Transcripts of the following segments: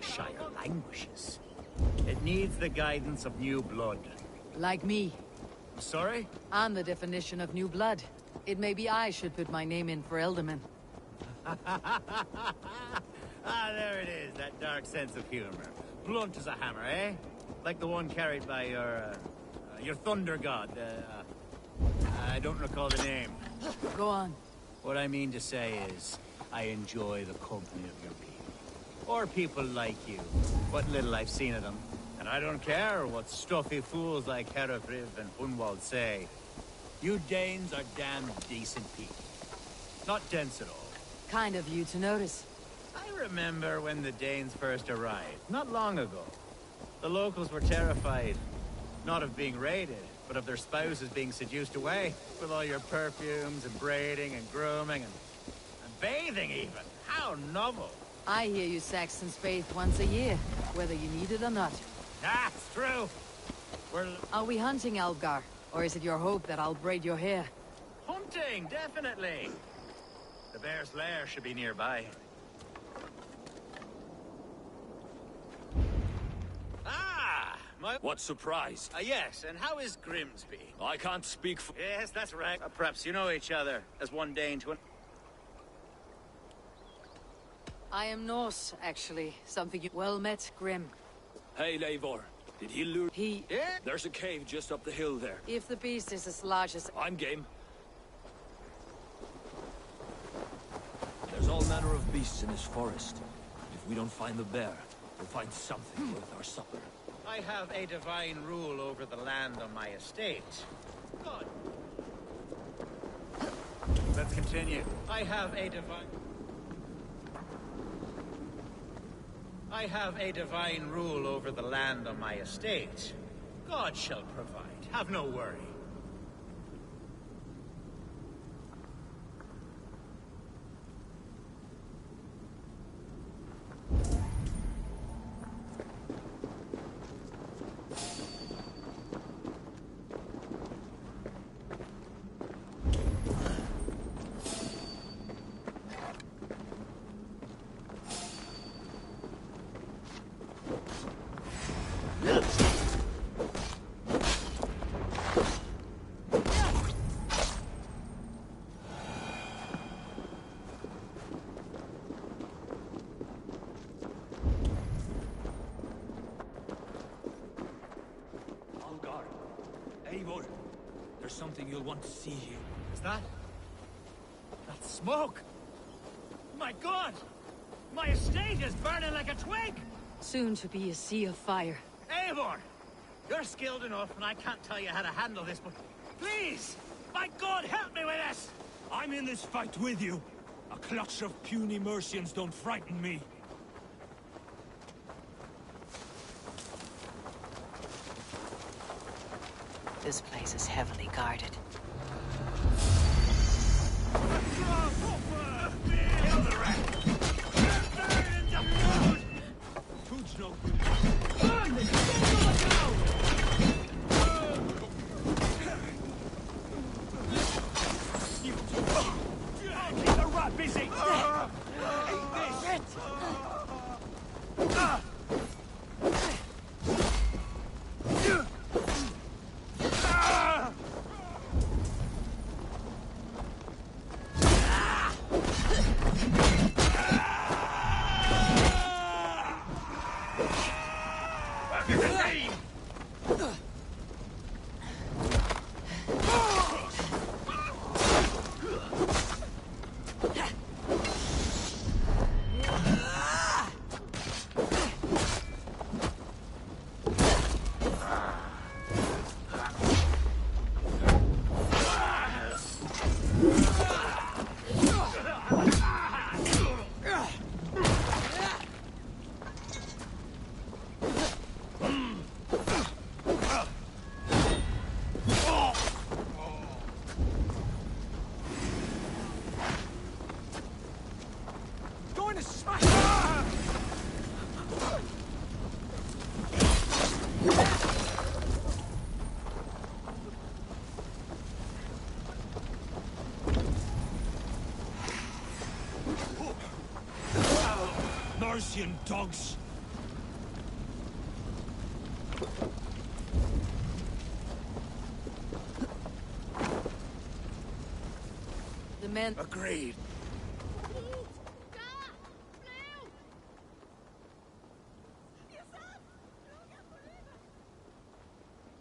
Shire languishes. It needs the guidance of new blood. Like me. Sorry? I'm the definition of new blood. It may be I should put my name in for Elderman. There it is, that dark sense of humor. Blunt as a hammer, eh? Like the one carried by your thunder god. I don't recall the name. Go on. What I mean to say is, I enjoy the company of your people. Or people like you. What little I've seen of them. And I don't care what stuffy fools like Herefriv and Hunwald say. You Danes are damn decent people. Not dense at all. Kind of you to notice. I remember when the Danes first arrived, not long ago. The locals were terrified. Not of being raided, but of their spouses being seduced away. With all your perfumes and braiding and grooming and bathing even. How novel. I hear you Saxons bathe once a year, whether you need it or not. That's true. Are we hunting, Algar? Or is it your hope that I'll braid your hair? Hunting, definitely. The bear's lair should be nearby. What surprise? Yes, and how is Grimsby? I can't speak for... Yes, that's right. Perhaps you know each other, as one Dane to an... I am Norse, actually. Something you... Well met, Grim. Hey, Eivor. Did he lure... He... Yeah? There's a cave just up the hill there. If the beast is as large as... I'm game. There's all manner of beasts in this forest. If we don't find the bear, we'll find something worth our supper. I have a divine rule over the land on my estate. God. Let's continue. I have a divine rule over the land on my estate. God shall provide. Have no worry. Eivor, there's something you'll want to see here. Is that? That's smoke! My God! My estate is burning like a twig! Soon to be a sea of fire. Eivor! You're skilled enough, and I can't tell you how to handle this, but please! My God, help me with this! I'm in this fight with you. A clutch of puny Mercians don't frighten me. This place is heavily guarded. Kill the rat! Burn into food! Food's no good. Burn this! Look out! Keep the rat busy! Eat this! Mercian dogs! The men... Agreed.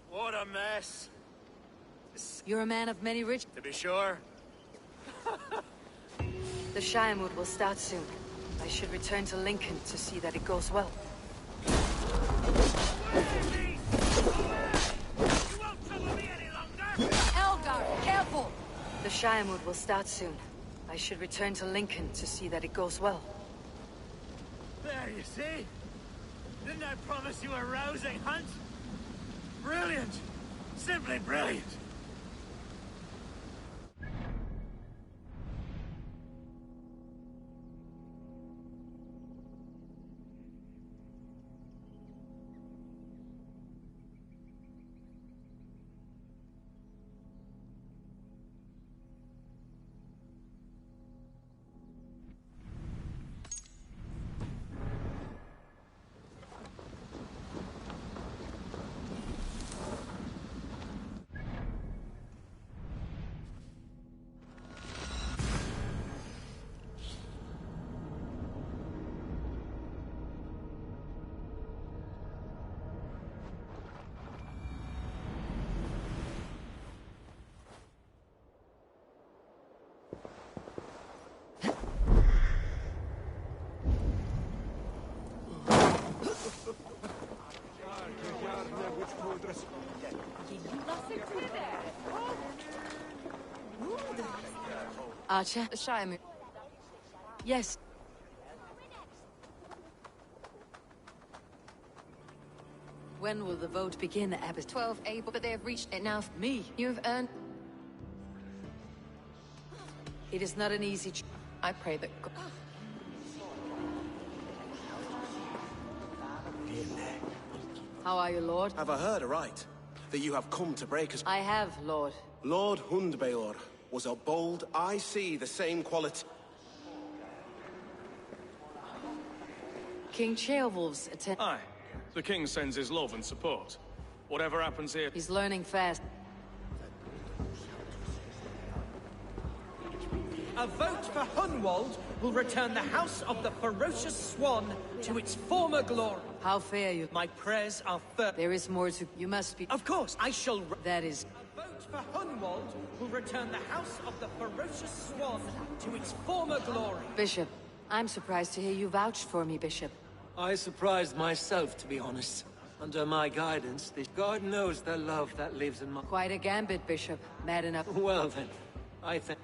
What a mess. You're a man of many rich... To be sure. The Shiremood will start soon. I should return to Lincoln to see that it goes well. You won't trouble me any longer! Elgar, careful! The Shiremood will start soon. I should return to Lincoln to see that it goes well. There, you see? Didn't I promise you a rousing hunt? Brilliant! Simply brilliant! Archer? The Shiremood. Yes. When will the vote begin, Abbot? 12 able, but they have reached it now. Me? You have earned... It is not an easy... I pray that God... How are you, Lord? Have I heard aright? That you have come to break us? I have, Lord. Lord Hundbeor was a bold, I see the same quality. King Ceolwulf's attend... Aye. The king sends his love and support. Whatever happens here... He's learning fast. A vote for Hunwald will return the House of the Ferocious Swan to its former glory. How fare you? My prayers are firm. There is more to... You must be... Of course, I shall... That is... A vote for Hunwald will return the House of the Ferocious Swan to its former glory. Bishop, I'm surprised to hear you vouch for me, Bishop. I surprised myself, to be honest. Under my guidance, God knows the love that lives in my... Quite a gambit, Bishop. Mad enough... Well then, I think...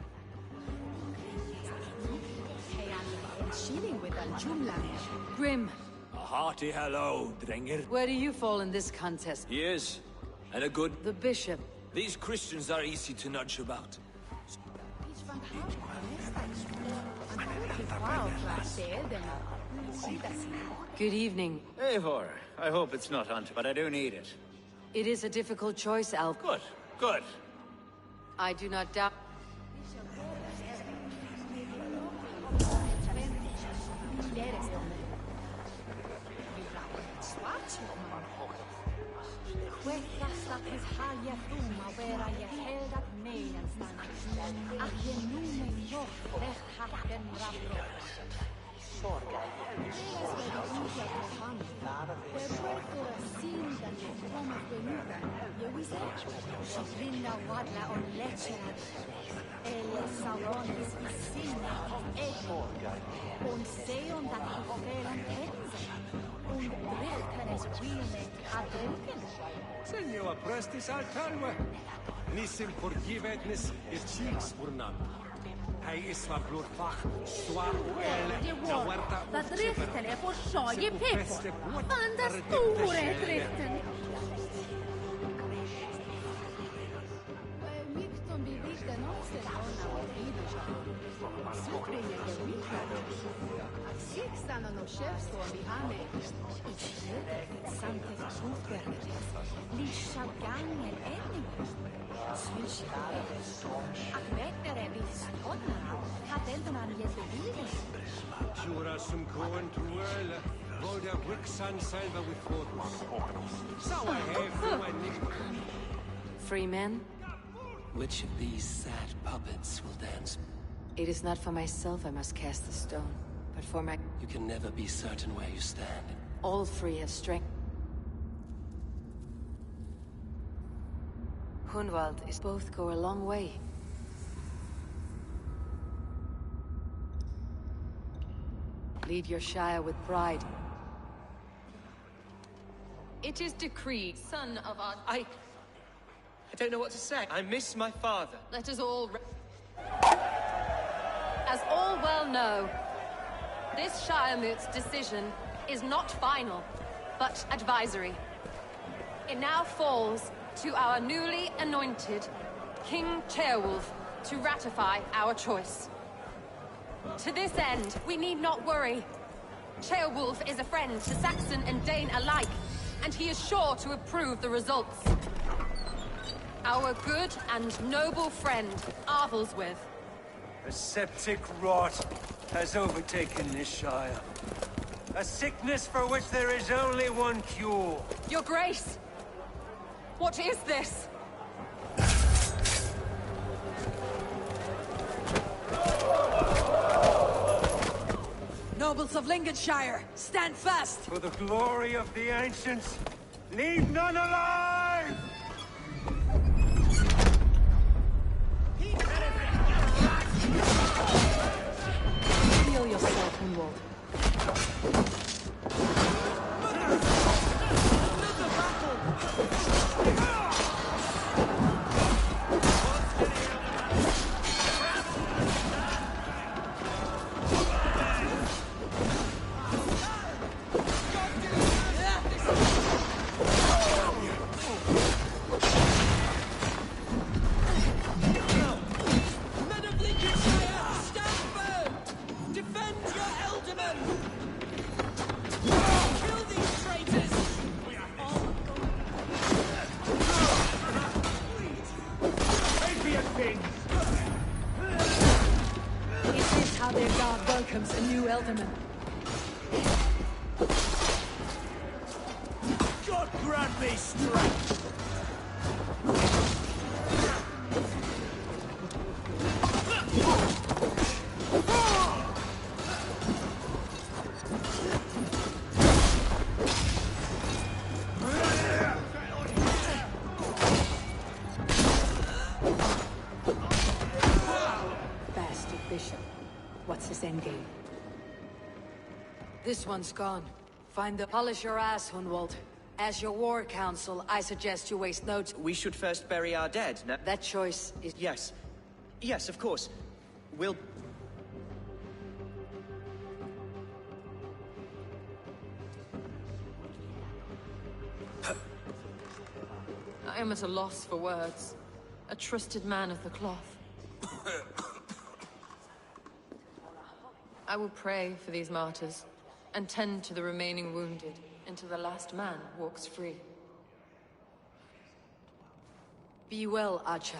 Grim, A hearty hello, Drenger. where do you fall in this contest? Yes, and a good... The Bishop. These Christians are easy to nudge about. Good evening. Eivor, I hope it's not hunt, but I do need it. It is a difficult choice, Alf. Good, good. I do not doubt... Senhor prestis al calma. Nissim forgivetnis is cheeks burnan. Hij is van bloedvach, zwaar na huerta Dat richten är på sjöge pepo. Andra stora richten. Mykton blir vikten också. Jura som koen truele, voda wixan selva with photos. So I have when Free men? Which of these sad puppets will dance? It is not for myself I must cast the stone, but for my... You can never be certain where you stand. All three have strength. Hunwald is both go a long way. Lead your Shire with pride. It is decreed, son of our... I don't know what to say. I miss my father. Let us all... As all well know, this Shiremoot's decision is not final, but advisory. It now falls to our newly anointed King Ceolwulf to ratify our choice. To this end, we need not worry. Ceolwulf is a friend to Saxon and Dane alike, and he is sure to approve the results. Our good and noble friend, Arthelswith. A septic rot has overtaken this Shire. A sickness for which there is only one cure. Your Grace! What is this? Nobles of Lincolnshire, stand fast! For the glory of the ancients, leave none alive! Heal yourself, Hunwald. Welcomes a new Elderman. God grant me strength! Bastard Bishop. What's his endgame? This one's gone. Find the... Polish your ass, Hunwald. As your war council, I suggest you waste no... We should first bury our dead. No? That choice is... Yes. Yes, of course. We'll... I am at a loss for words. A trusted man of the cloth. I will pray for these martyrs, and tend to the remaining wounded, until the last man walks free. Be well, Archer.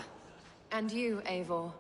And you, Eivor.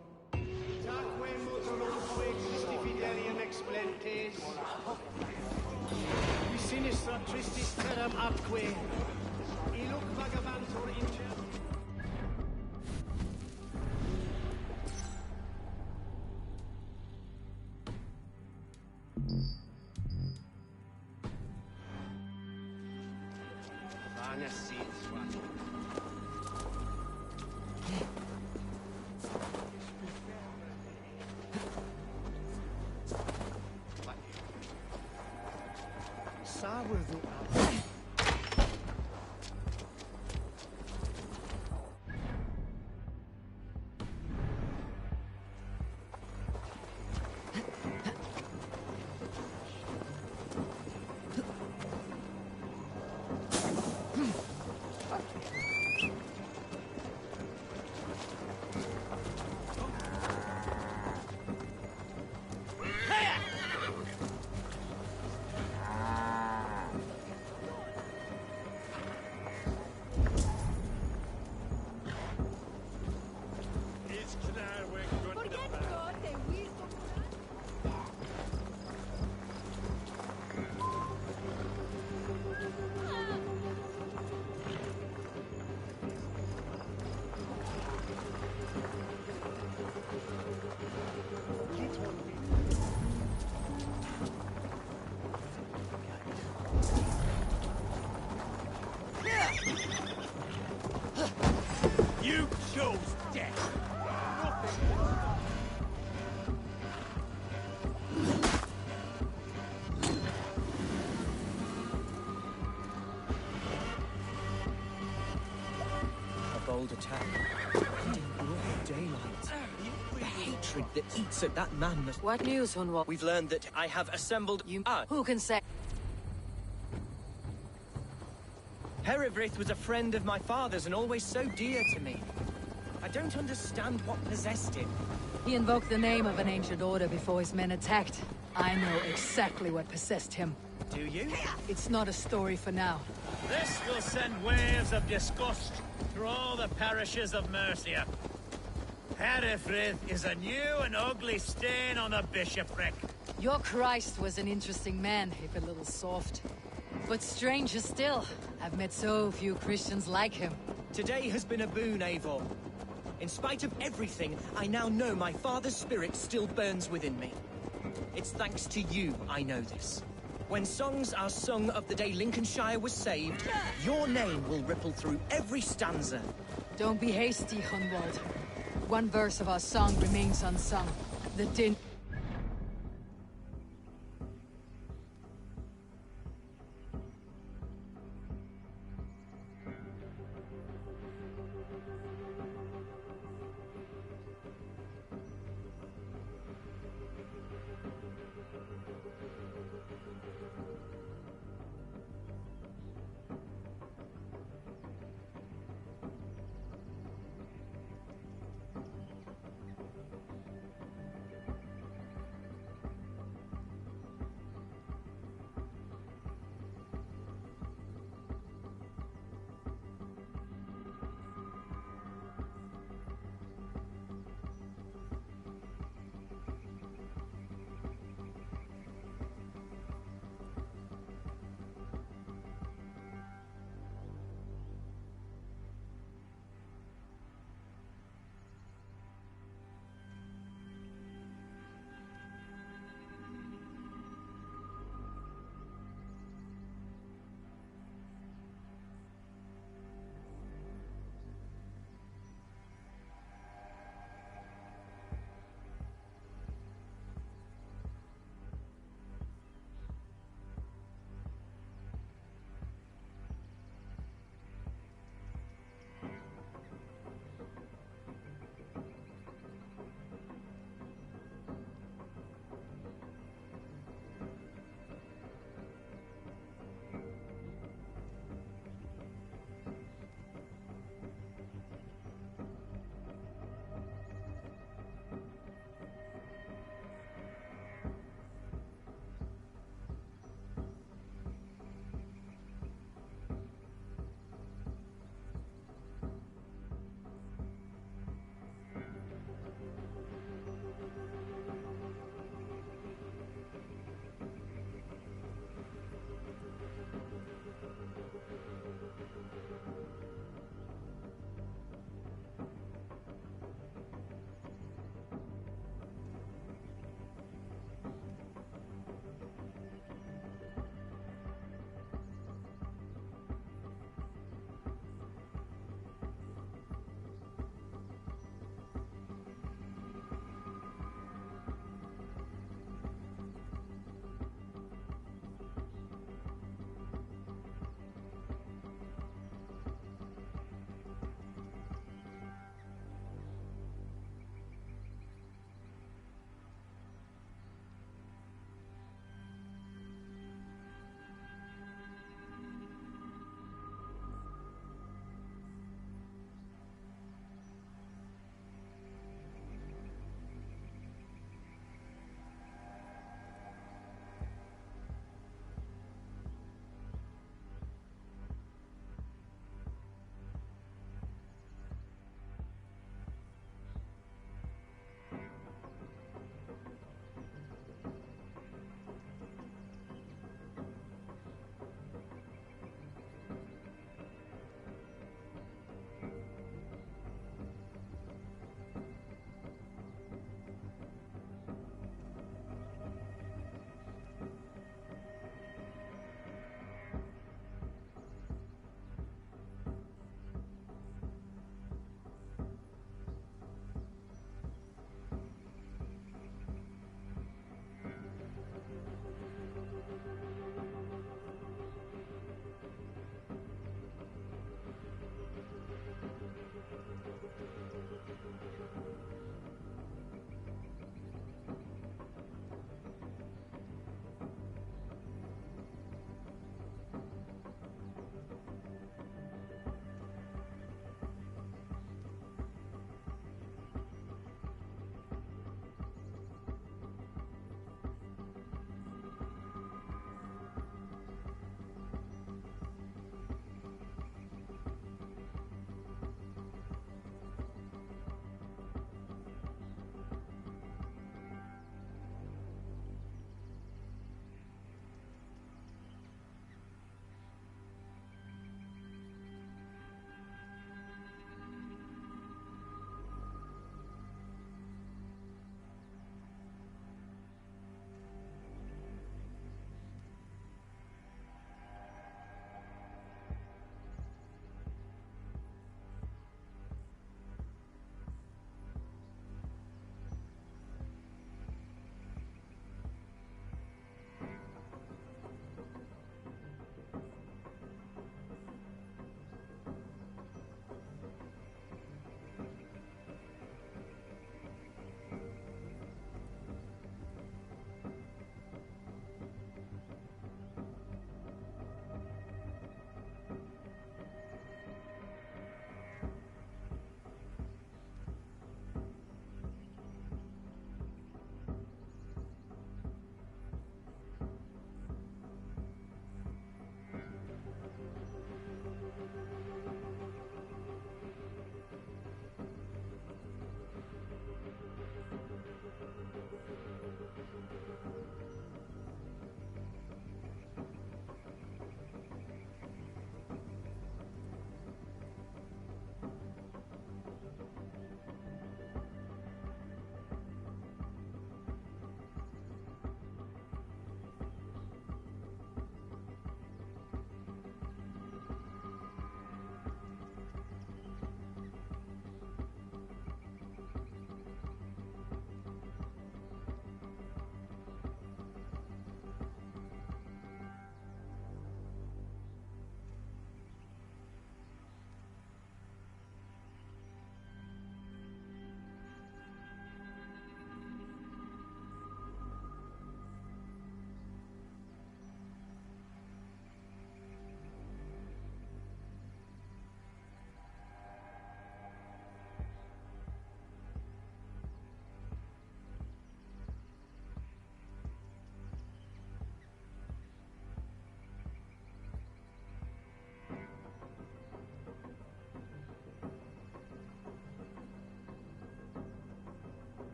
controlled attack. In broad daylight. The hatred that eats at that man must... What news, Hunwald? We've learned that I have assembled... Who can say? Herivryth was a friend of my father's and always so dear to me. I don't understand what possessed him. He invoked the name of an ancient order before his men attacked. I know exactly what possessed him. Do you? It's not a story for now. This will send waves of disgust through all the parishes of Mercia. Herefrith is a new and ugly stain on the bishopric. Your Christ was an interesting man, if a little soft. But stranger still, I've met so few Christians like him. Today has been a boon, Eivor. In spite of everything, I now know my father's spirit still burns within me. It's thanks to you I know this. When songs are sung of the day Lincolnshire was saved, your name will ripple through every stanza. Don't be hasty, Hunwald. One verse of our song remains unsung. The din...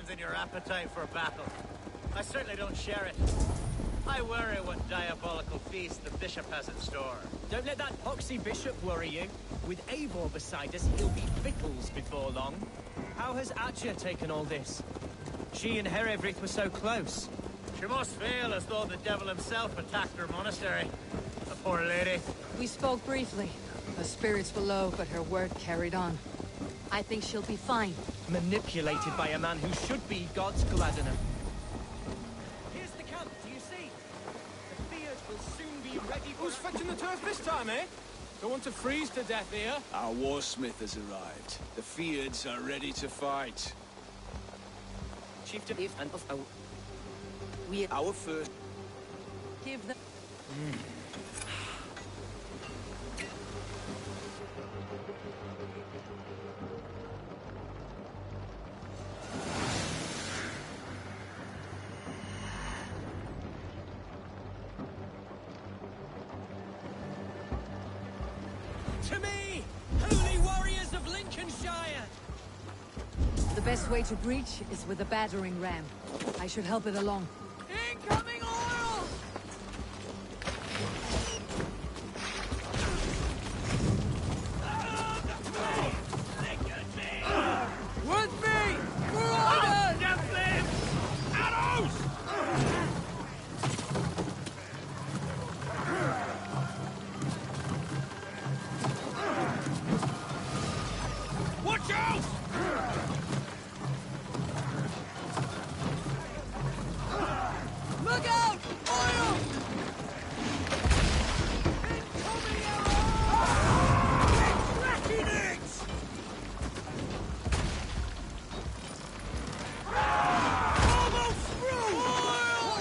questions in your appetite for battle. I certainly don't share it. I worry what diabolical feast the bishop has in store. Don't let that poxy bishop worry you. With Eivor beside us, he'll be victuals before long. How has Atcha taken all this? She and Herevryth were so close. She must feel as though the devil himself attacked her monastery. The poor lady. We spoke briefly. Her spirits were low, but her word carried on. I think she'll be fine. Manipulated by a man who should be God's Gladdener. Here's the camp, do you see? The Fears will soon be ready for... Who's fetching the turf this time, eh? Don't want to freeze to death here. Our warsmith has arrived. The Feards are ready to fight. Chieftain and we Our first... give them... To me, holy warriors of Lincolnshire! The best way to breach is with a battering ram. I should help it along. Incoming oil! With me! We're all done! Get them! Arrows! Watch out! Look out! Oil! Incoming arrow! Cracking it! Almost through! Oil!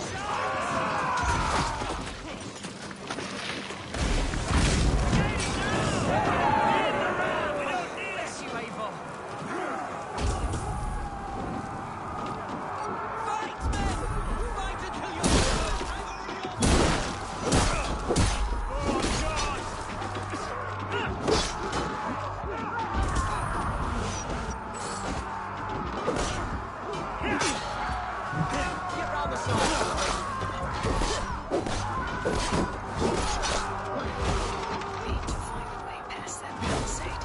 Bless you, Eivor. Fight, men! Fight until you're... Get round the side. Need to find a way past that palisade.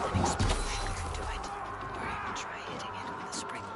An explosion could do it. Or even try hitting it with a spring.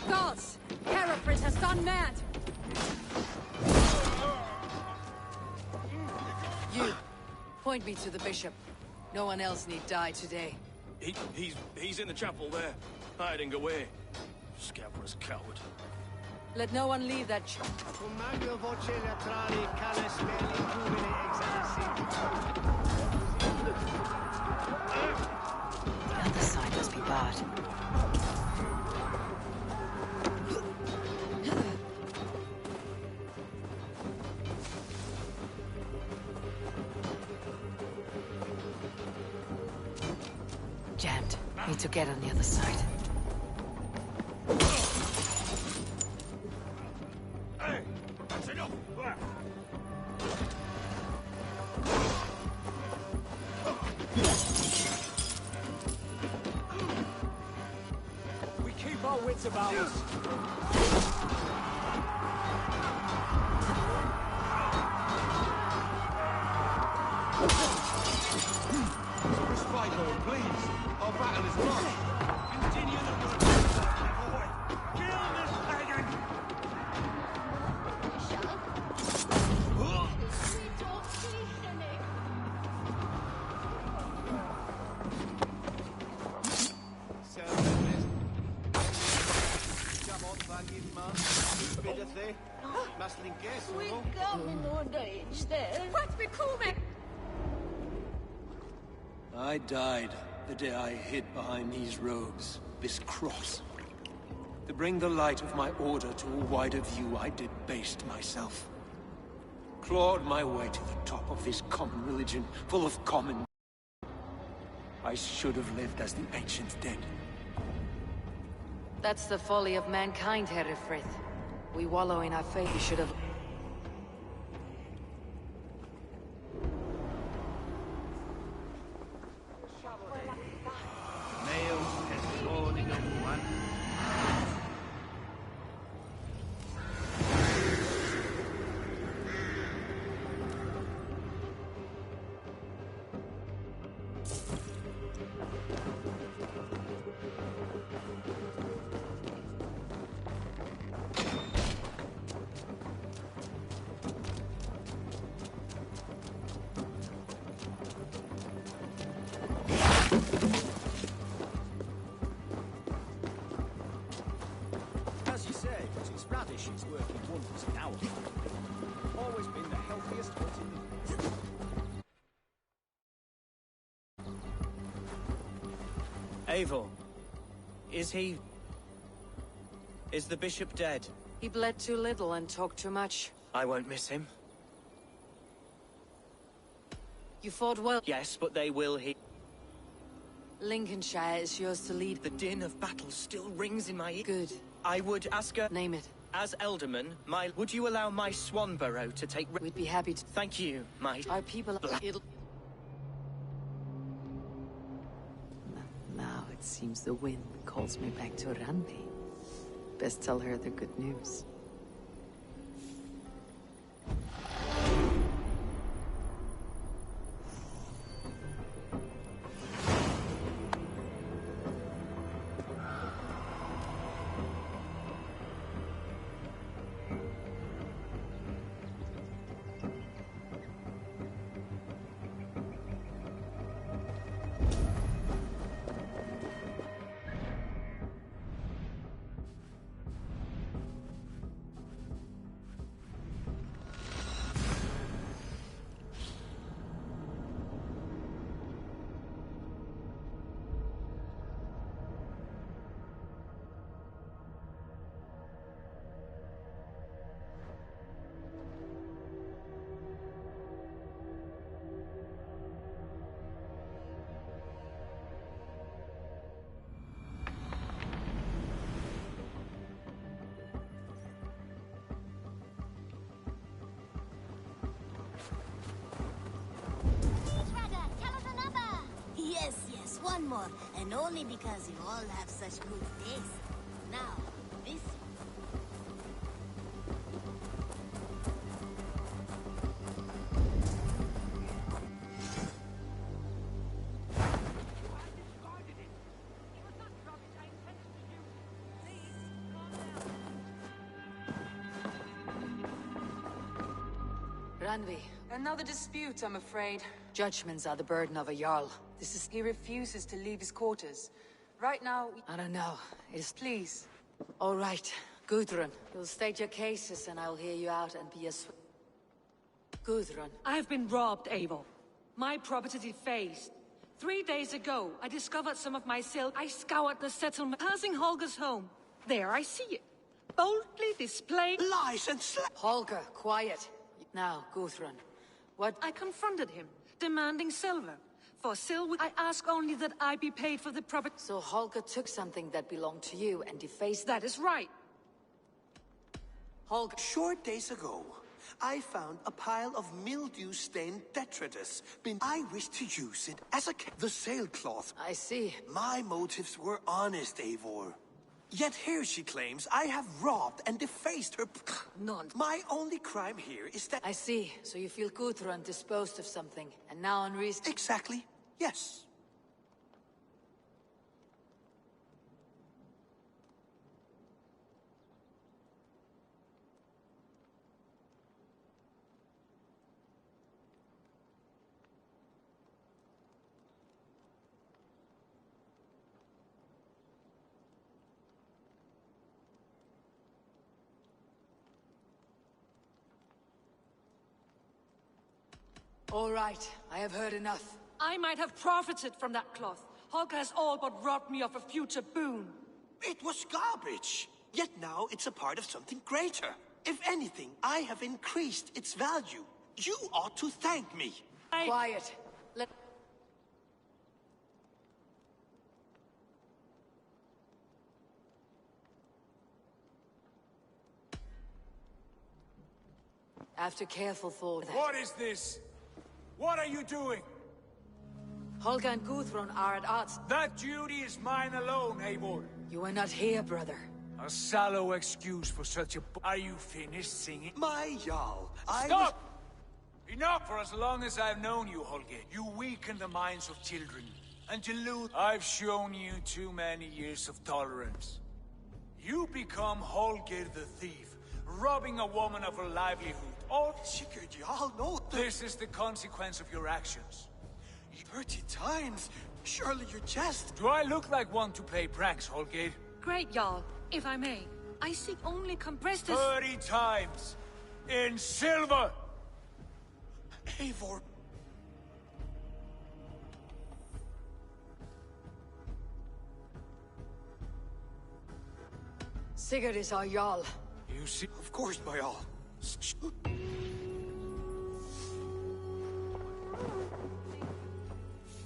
Gods! Hereford has gone mad! You, point me to the bishop. No one else need die today. He's in the chapel there, hiding away. Scabrous coward. Let no one leave that The other side must be barred. Jammed. Need to get on the other side. Hey, that's enough. We keep our wits about us. please. Our battle is lost. Continue the work. Boy, kill this pagan! I died the day I hid behind these robes, this cross. To bring the light of my order to a wider view, I debased myself. Clawed my way to the top of this common religion, full of common... I should have lived as the ancient dead. That's the folly of mankind, Herefrith. We wallow in our fate. We should have... As you say, but it's radish is working wonders in our family. Always been the healthiest hut in the... Eivor, is he... Is the bishop dead? He bled too little and talked too much. I won't miss him. You fought well. Yes, but they will he... Lincolnshire is yours to lead. The din of battle still rings in my ear. Good. I would ask her... Name it. As Elderman, would you allow my Swanborough to take... We'd be happy to... Thank you, my... Our people... It'll... Now it seems the wind calls me back to Randvi. Best tell her the good news. Yes, one more. And only because you all have such good taste. Now, this... Randvi. Another dispute, I'm afraid. Judgments are the burden of a Jarl. This is... He refuses to leave his quarters. Right now... I don't know. It's... Please. All right. Gudrun. You'll state your cases and I'll hear you out and be as... Gudrun. I've been robbed, Eivor. My property defaced. 3 days ago, I discovered some of my silk. I scoured the settlement, passing Holger's home. There I see it. Boldly displayed... Lies and Holger, quiet. Now, Gudrun. What? I confronted him, demanding silver. For silver, I ask only that I be paid for the property. So Holger took something that belonged to you and defaced... That is right. Holger... Short days ago, I found a pile of mildew-stained detritus. I wish to use it as the sailcloth. I see. My motives were honest, Eivor. Yet here she claims I have robbed and defaced her... None. My only crime here is that... I see. So you feel Gudrun disposed of something, and now on reason... Exactly. Yes. All right, I have heard enough. I might have profited from that cloth. Holger has all but robbed me of a future boon. It was garbage. Yet now it's a part of something greater. If anything, I have increased its value. You ought to thank me. Quiet. After careful thought... What is this? What are you doing? Holger and Gudrun are at odds. That duty is mine alone, Eivor. You are not here, brother. A sallow excuse for such a... Are you finished singing? My Jarl, Stop! Enough! For as long as I've known you, Holger, you weaken the minds of children. And delude... I've shown you too many years of tolerance. You become Holger the thief, robbing a woman of her livelihood. Oh, Sigurd, Jarl, no... This is the consequence of your actions. 30 times? Surely you jest. Do I look like one to play pranks, Holger? Great, Jarl. If I may, I seek only compressed... 30 times! In silver! Eivor... Sigurd is our Jarl. You see... Of course, my Jarl.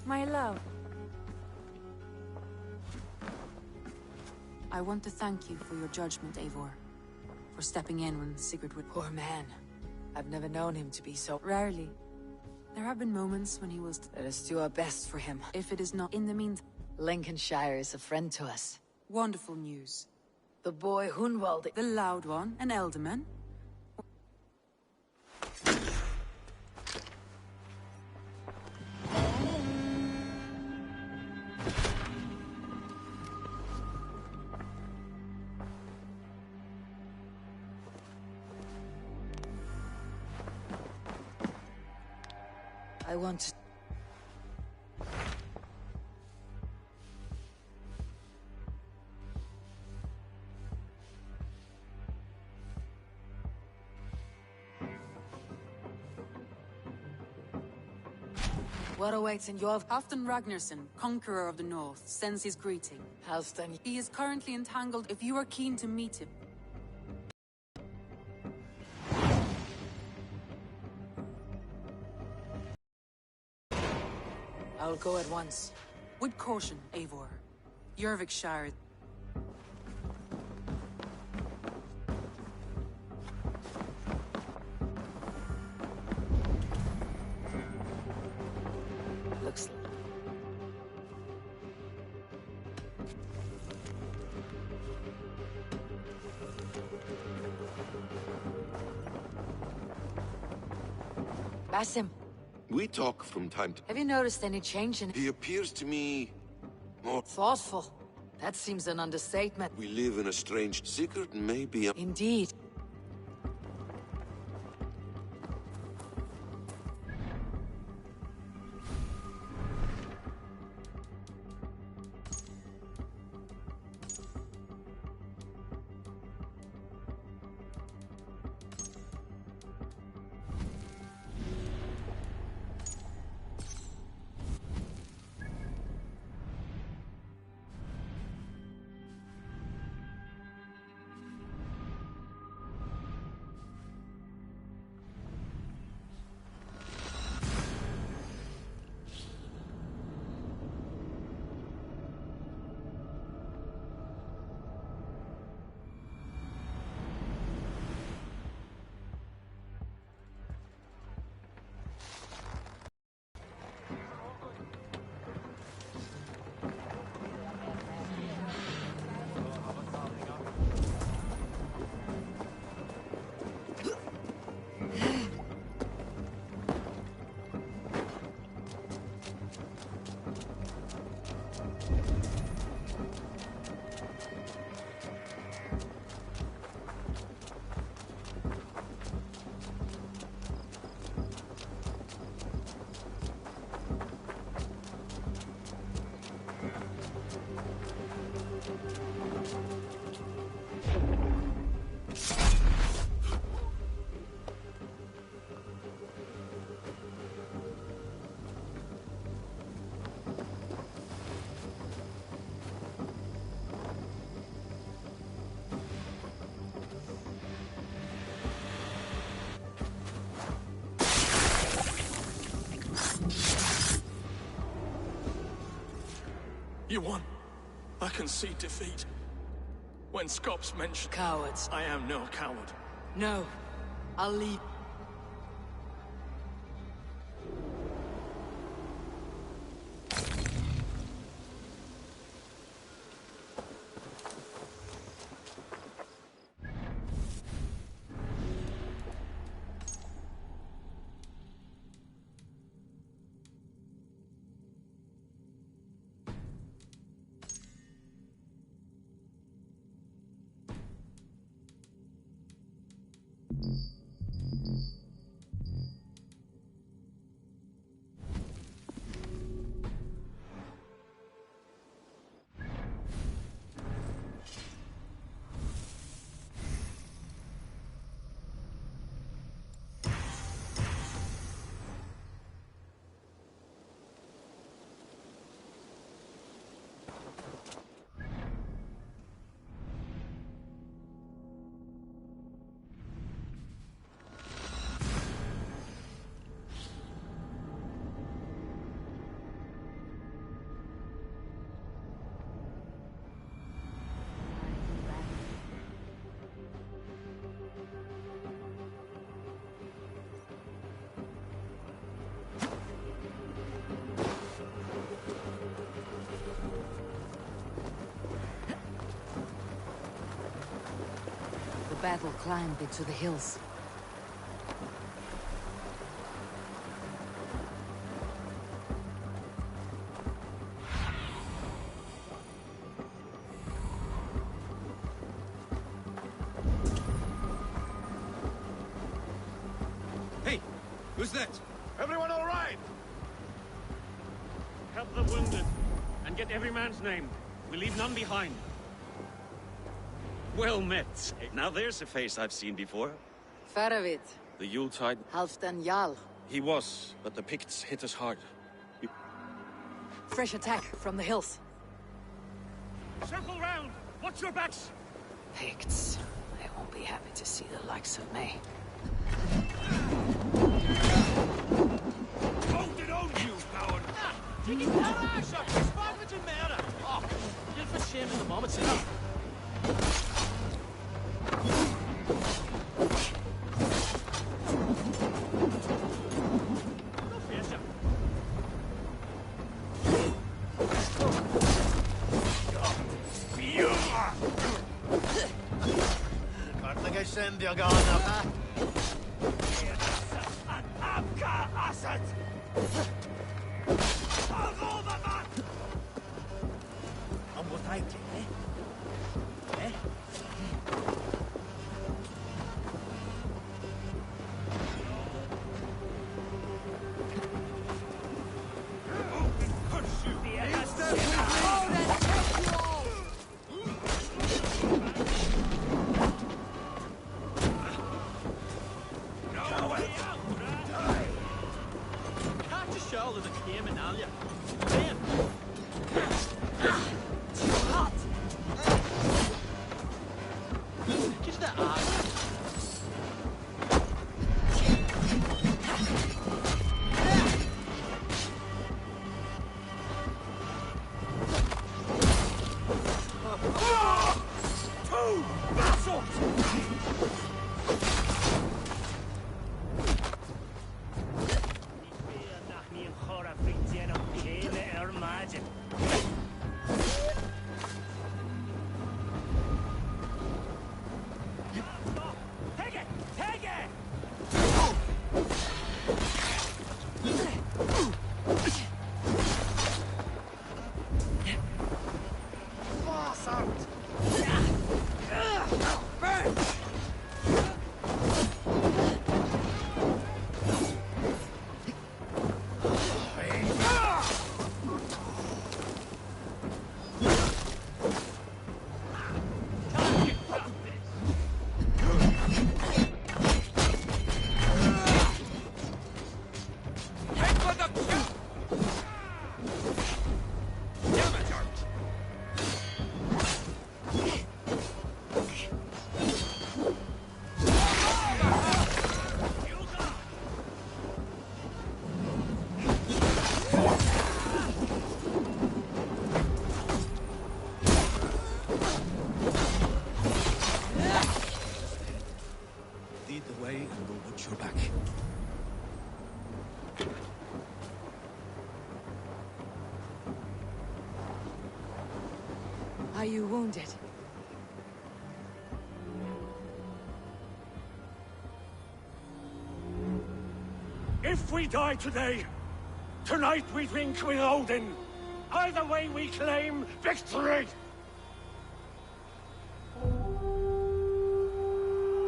My love. I want to thank you for your judgment, Eivor. For stepping in when Sigurd would... Poor man. I've never known him to be so... Rarely. There have been moments when he was... Let us do our best for him. If it is not in the meantime... Lincolnshire is a friend to us. Wonderful news. The boy Hunwald... The loud one, an elderman. I want to... What awaits in your... Halfdan Ragnarsson, conqueror of the north, sends his greeting. Halfdan... He is currently entangled if you are keen to meet him. I'll go at once. With caution, Eivor. Jorvikshire... Looks... Basim. We talk from time to... Have you noticed any change in... He appears to me... more... Thoughtful. That seems an understatement. We live in a strange... Sigurd may be a... Indeed. You won. I can see defeat. When Scops mentioned... Cowards. I am no coward. No. I'll lead. The battle climbed into the hills. Hey, who's that? Everyone all right? Help the wounded, and get every man's name. We leave none behind. Well met. Now there's a face I've seen before. Faravit. The Yuletide. Halfdan Jarl. He was, but the Picts hit us hard. Fresh attack from the hills. Circle round! Watch your backs! Picts. They won't be happy to see the likes of me. Hold it on, you coward! Take it down, Arsha! It's murder! Oh, you're for shame in the moment, enough. Incendio going up, huh? And what I did, eh? Eh? Are you wounded? If we die today, tonight we drink with Odin. Either way we claim victory!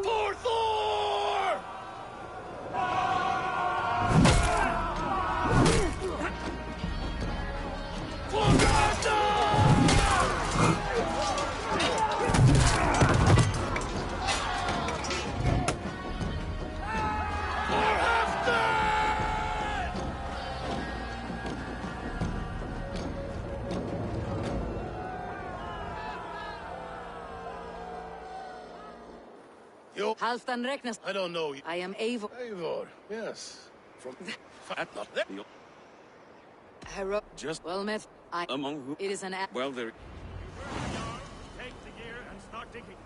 For Thor! For Halfdan Regnes. I don't know you. I am Eivor. Eivor, yes. From not there. Hero. Just well met. among who? It is an Well, there. Take the gear and start digging.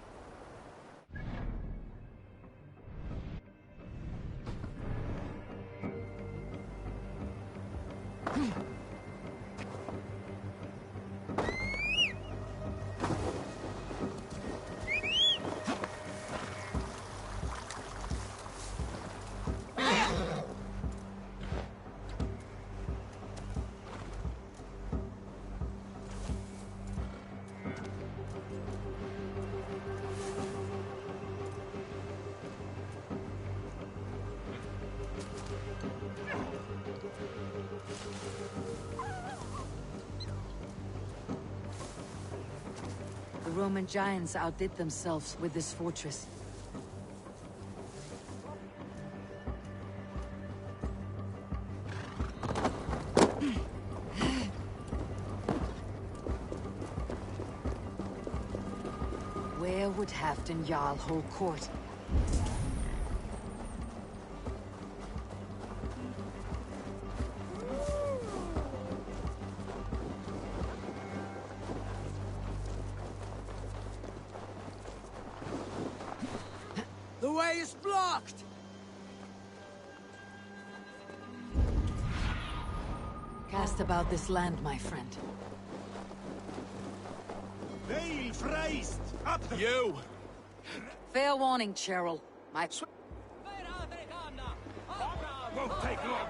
The Roman giants outdid themselves with this fortress. Where would Halfdan Jarl hold court? The way is blocked! Cast about this land, my friend. Veil Freist! Up the... You! Fair warning, Cheryl. My... Won't take long!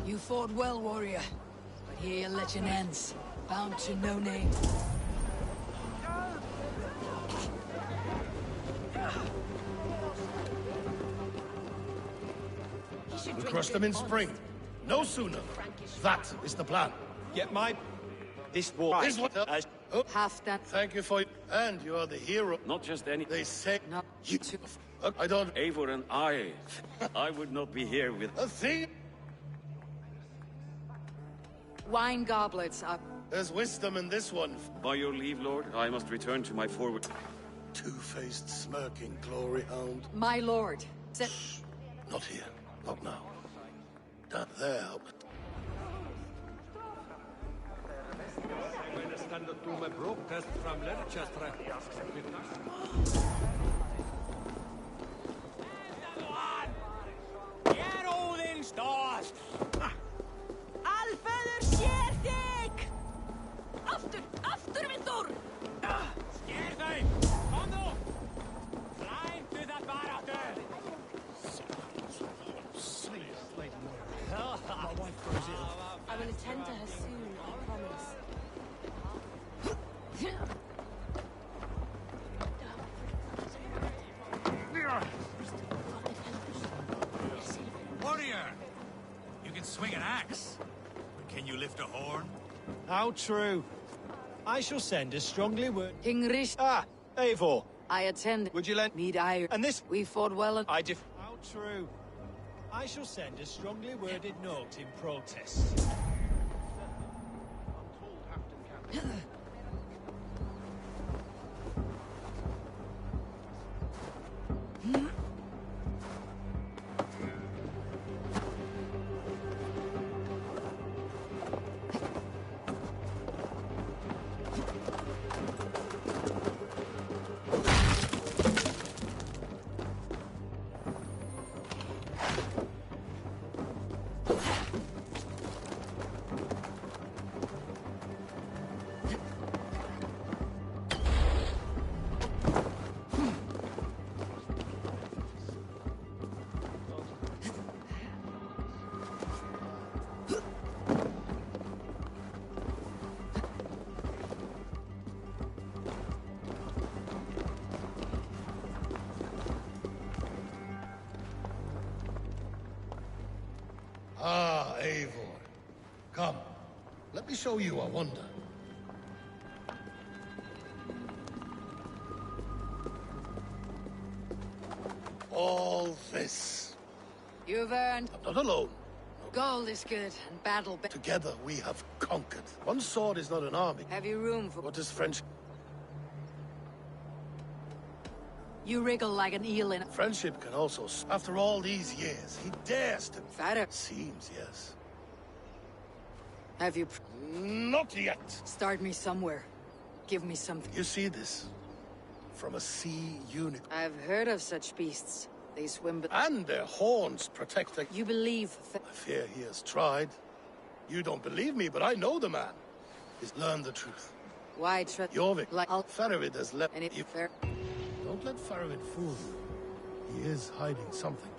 You fought well, warrior. But here your legend ends. Bound to no name. We'll crush them in spring. No sooner. That is the plan. Get my... This war... This what? Halfdan. Thank you for... And you are the hero. Not just any. They say... Not you... I don't... Eivor and I would not be here with... A thing... Wine goblets are... There's wisdom in this one. By your leave, Lord, I must return to my forward... Two-faced, smirking glory hound. My lord. Not here. Not now. Down there. Get all in stars! Alföður sér þig! Aftur við Þór! Sker þeim! Komdu! Rændu það bara aftur! I will attend to her soon, I promise. Warrior! You can swing an axe. But can you lift a horn? How true. I shall send a strongly worded... King Rish... Ah! Eivor! I attend... Would you lend... Need I... And this... We fought well and... How true. I shall send a strongly worded note in protest. Ah, Eivor. Come, let me show you a wonder. All this. You've earned... I'm not alone. Gold is good, and battle... Together we have conquered. One sword is not an army. Have you room for... What is French? You wriggle like an eel in... Friendship can also... After all these years, he dares to... Fatter. Seems, yes. Have you... Not yet. Start me somewhere. Give me something. You see this? From a sea unicorn. I've heard of such beasts. They swim... And their horns protect the... You believe... I fear he has tried. You don't believe me, but I know the man. He's learned the truth. Why trust... Jorvik, like... Faravid has left... And it... Fair... Don't let Faravid fool you. He is hiding something.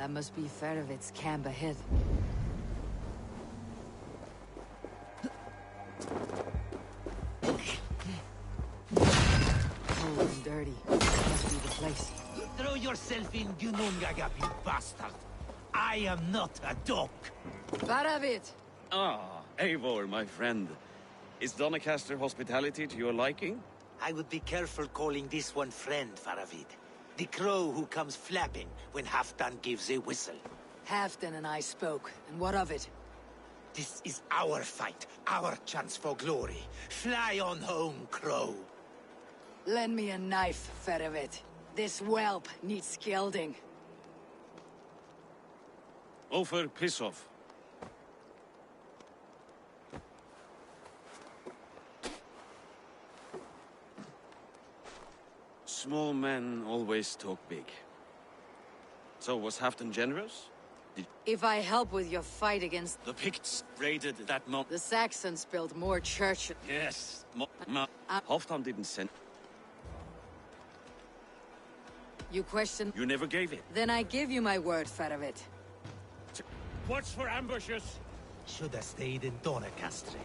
That must be Faravid's camp ahead. Cold and dirty. Must be the place. Throw your yourself in Gunungagap, you bastard! I am not a dog! Faravit! Ah, Eivor, my friend. Is Doncaster hospitality to your liking? I would be careful calling this one friend, Faravid. The crow who comes flapping when Halfdan gives a whistle. Halfdan and I spoke, and what of it? This is our fight, our chance for glory. Fly on home, crow. Lend me a knife, Faravit. This whelp needs gelding. Over, piss off. Small men always talk big. So was Halfdan generous? If I help with your fight against... The Picts raided that mountain. The Saxons built more churches. Yes. Halfdan didn't send... You question... You never gave it. Then I give you my word, Faravit. Watch for ambushes. Should have stayed in Doncaster.